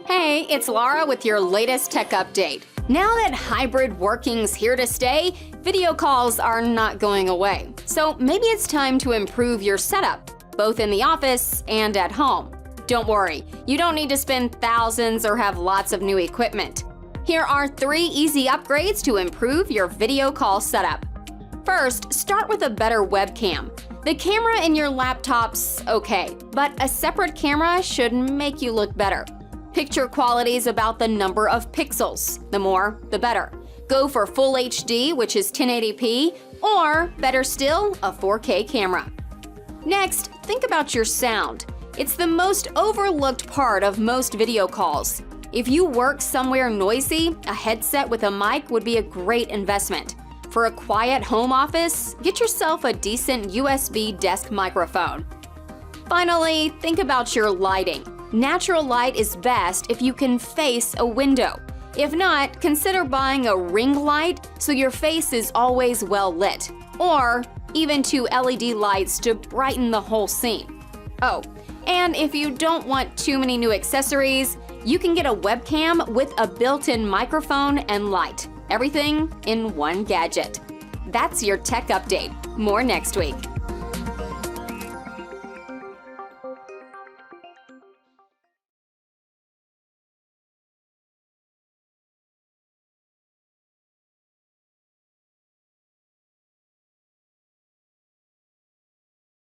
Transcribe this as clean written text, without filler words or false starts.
Hey, it's Laura with your latest tech update. Now that hybrid working's here to stay, video calls are not going away. So maybe it's time to improve your setup, both in the office and at home. Don't worry, you don't need to spend thousands or have lots of new equipment. Here are 3 easy upgrades to improve your video call setup. First, start with a better webcam. The camera in your laptop's okay, but a separate camera should make you look better. Picture quality is about the number of pixels. The more, the better. Go for Full HD, which is 1080p, or better still, a 4K camera. Next, think about your sound. It's the most overlooked part of most video calls. If you work somewhere noisy, a headset with a mic would be a great investment. For a quiet home office, get yourself a decent USB desk microphone. Finally, think about your lighting. Natural light is best if you can face a window. If not, consider buying a ring light so your face is always well lit, or even 2 LED lights to brighten the whole scene. Oh, and if you don't want too many new accessories, you can get a webcam with a built-in microphone and light. Everything in one gadget. That's your tech update. More next week.